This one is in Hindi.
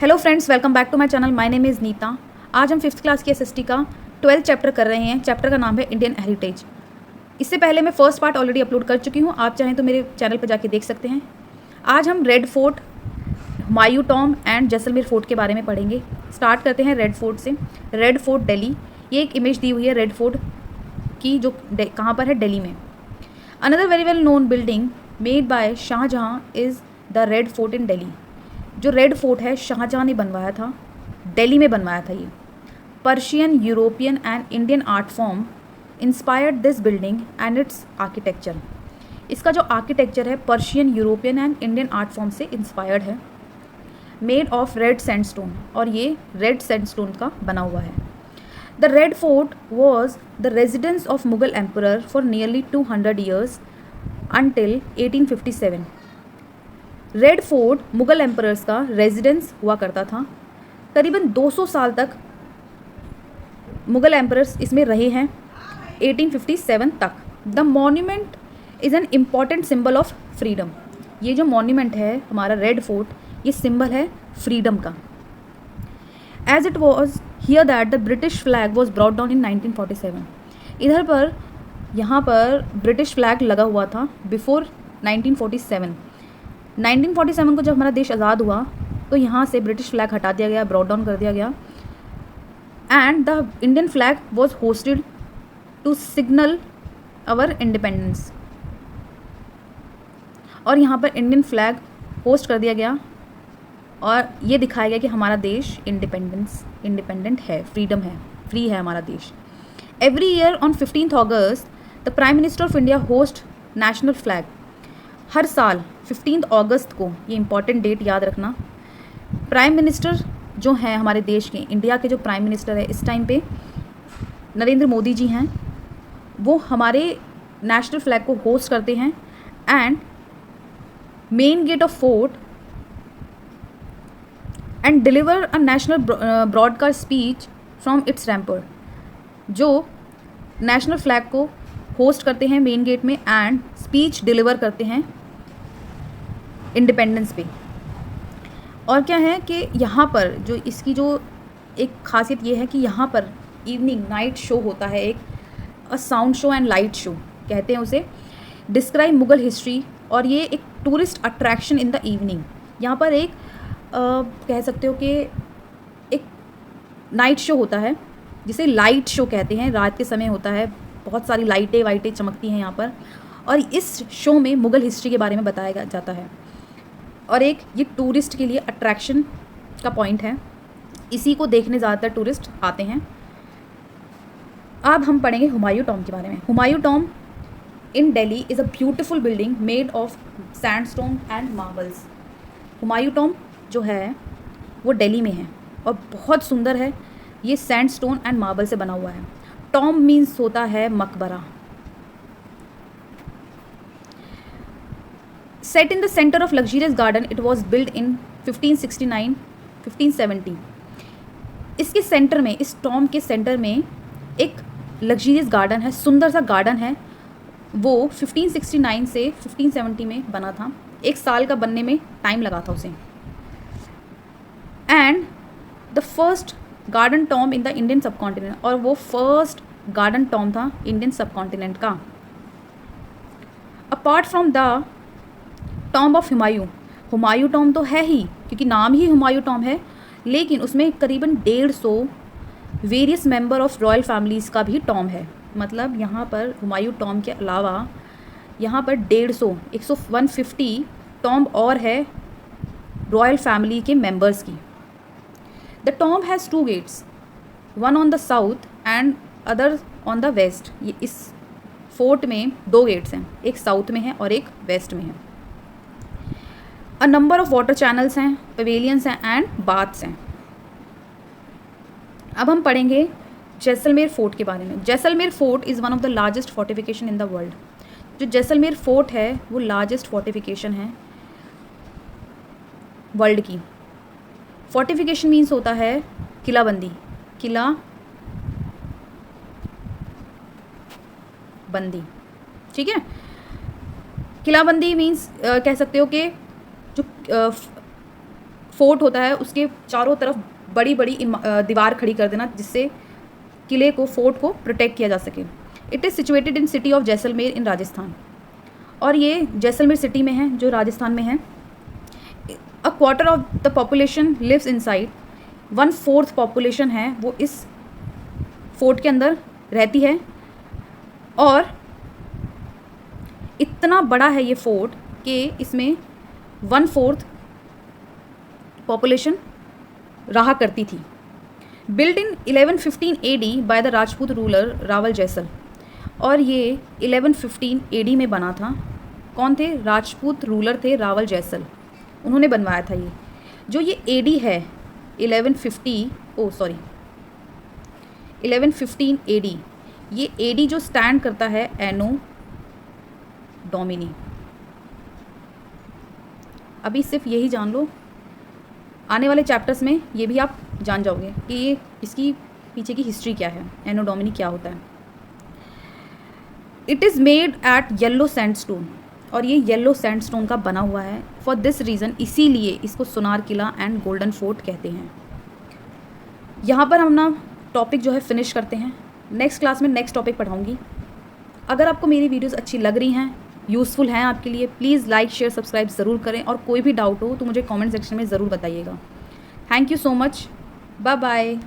Hello friends, welcome back to my channel. My name is Nita. आज हम 5th क्लास की एसएसटी का 12th चैप्टर कर रहे हैं। चैप्टर का नाम है इंडियन हेरिटेज। इससे पहले मैं फर्स्ट पार्ट ऑलरेडी अपलोड कर चुकी हूँ, आप चाहें तो मेरे चैनल पर जाके देख सकते हैं। आज हम red fort, Humayun tomb and Jaisalmer fort के बारे में पढ़ेंगे। स्टार्ट करते हैं रेड फोर्ट से। रेड फोर्ट दिल्ली, ये एक इमेज दी हुई है रेड फोर्ट की, जो कहाँ पर है, दिल्ली में। Another very well known building made by Shahjahan is the red fort in Delhi. जो रेड फोर्ट है शाहजहाँ ने बनवाया था, दिल्ली में बनवाया था। ये Persian, European and Indian art form inspired this building and it's architecture. इसका जो आर्किटेक्चर है Persian, European and Indian art form से इंस्पायर्ड है। मेड ऑफ रेड सैंडस्टोन, और ये रेड सैंडस्टोन का बना हुआ है। The red fort was the residence of Mughal emperor for nearly 200 years until 1857। Red fort Mughal emperors का रेजिडेंस हुआ करता था। करीबन 200 साल तक मुगल एम्परर्स इसमें रहे हैं, 1857 तक। The monument is an important symbol of freedom. ये जो मॉन्यूमेंट है हमारा रेड फोर्ट, ये सिंबल है फ्रीडम का। As it was here that the British flag was brought down in 1947। इधर पर यहाँ पर ब्रिटिश फ्लैग लगा हुआ था बिफोर 1947। 1947 को जब हमारा देश आज़ाद हुआ तो यहाँ से ब्रिटिश फ्लैग हटा दिया गया, ब्रॉट डाउन कर दिया गया। And the Indian flag was hoisted to signal our independence. और यहाँ पर इंडियन फ्लैग होस्ट कर दिया गया और ये दिखाया गया कि हमारा देश इंडिपेंडेंट है, फ्रीडम है, फ्री है हमारा देश। Every year on 15th August the prime minister of India host national flag. हर साल 15 अगस्त को, ये इंपॉर्टेंट डेट याद रखना, प्राइम मिनिस्टर जो हैं हमारे देश के, इंडिया के जो प्राइम मिनिस्टर है इस टाइम पे नरेंद्र मोदी जी हैं, वो हमारे नेशनल फ्लैग को होस्ट करते हैं। And main gate of fort and deliver a national broadcast speech from its rampart. जो नेशनल फ्लैग को होस्ट करते हैं मेन गेट में एंड स्पीच डिलीवर करते हैं इंडिपेंडेंस पे। और क्या है कि यहाँ पर जो इसकी जो एक खासियत ये है कि यहाँ पर इवनिंग नाइट शो होता है, एक sound show and light show कहते हैं उसे, डिस्क्राइब मुगल हिस्ट्री। और ये एक tourist attraction in the evening. यहाँ पर एक कह सकते हो कि एक नाइट शो होता है जिसे लाइट शो कहते हैं, रात के समय होता है, बहुत सारी लाइटें वाइटें चमकती हैं यहाँ पर। और इस शो में मुगल हिस्ट्री के बारे में बताया जाता है और एक ये टूरिस्ट के लिए अट्रैक्शन का पॉइंट है, इसी को देखने ज़्यादातर टूरिस्ट आते हैं। अब हम पढ़ेंगे हुमायूं टॉम्ब के बारे में। Humayun tomb in Delhi is a beautiful building made of sandstone and marbles. Humayun tomb जो है वो दिल्ली में है और बहुत सुंदर है। ये सैंडस्टोन एंड मार्बल से बना हुआ है। टॉम्ब मीन्स होता है मकबरा। Set in the center of luxurious garden, it was built in 1569-1570। इसके सेंटर में, इस टॉम्ब के सेंटर में एक लग्जरियस गार्डन है, सुंदर सा गार्डन है। वो 1569 से 1570 में बना था। 1 साल का बनने में टाइम लगा था उसे। And the first garden tomb in the Indian subcontinent, और वो फर्स्ट गार्डन टॉम्ब था इंडियन सबकॉन्टिनेंट का। Apart from the tomb of Humayun tomb तो है ही, क्योंकि नाम ही हुमायूं टॉम्ब है, लेकिन उसमें करीबन 150 various member of royal families का भी टॉम्ब है। मतलब यहाँ पर हुमायूं टॉम्ब के अलावा यहाँ पर 150 टॉम्ब और है रॉयल फैमिली के मेंबर्स की। The tomb has 2 gates, one on the south and other on the west. ये इस फोर्ट में 2 गेट्स हैं, एक साउथ में है और एक वेस्ट में है। A number of water channels हैं, पवेलियंस हैं एंड बाथ्स हैं। अब हम पढ़ेंगे जैसलमेर फोर्ट के बारे में। Jaisalmer fort is one of the largest fortification in the world. जो जैसलमेर फोर्ट है वो लार्जेस्ट फोर्टिफिकेशन है वर्ल्ड की। फोर्टिफिकेशन मीन्स होता है किलाबंदी, किला बंदी, ठीक है। किलाबंदी मीन्स कह सकते हो कि जो फोर्ट होता है उसके चारों तरफ बड़ी बड़ी दीवार खड़ी कर देना, जिससे किले को, फोर्ट को प्रोटेक्ट किया जा सके। It is situated in city of Jaisalmer in Rajasthan, और ये जैसलमेर सिटी में है जो राजस्थान में है। A quarter of the population lives inside, 1/4 population है वो इस फोर्ट के अंदर रहती है। और इतना बड़ा है ये फोर्ट कि इसमें 1/4 पॉपुलेशन रहा करती थी। Build in 1115 AD by the Rajput ruler Rawal Jaisal, और ये 1115 AD में बना था। कौन थे? राजपूत रूलर थे रावल जैसल, उन्होंने बनवाया था ये। जो ये AD है 1115 AD, ये AD जो स्टैंड करता है एनो डोमिनी। अभी सिर्फ यही जान लो, आने वाले चैप्टर्स में ये भी आप जान जाओगे कि ये इसकी पीछे की हिस्ट्री क्या है, एनो डोमिनी क्या होता है। It is made at yellow sandstone, और ये येलो सैंडस्टोन का बना हुआ है। फॉर दिस रीज़न, इसीलिए इसको सोनार किला एंड गोल्डन फोर्ट कहते हैं। यहाँ पर हम अपना टॉपिक जो है फिनिश करते हैं। नेक्स्ट क्लास में नेक्स्ट टॉपिक पढ़ाऊँगी। अगर आपको मेरी वीडियोज़ अच्छी लग रही हैं, यूज़फुल हैं आपके लिए, प्लीज़ लाइक शेयर सब्सक्राइब ज़रूर करें, और कोई भी डाउट हो तो मुझे कमेंट सेक्शन में ज़रूर बताइएगा। Thank you so much, bye bye.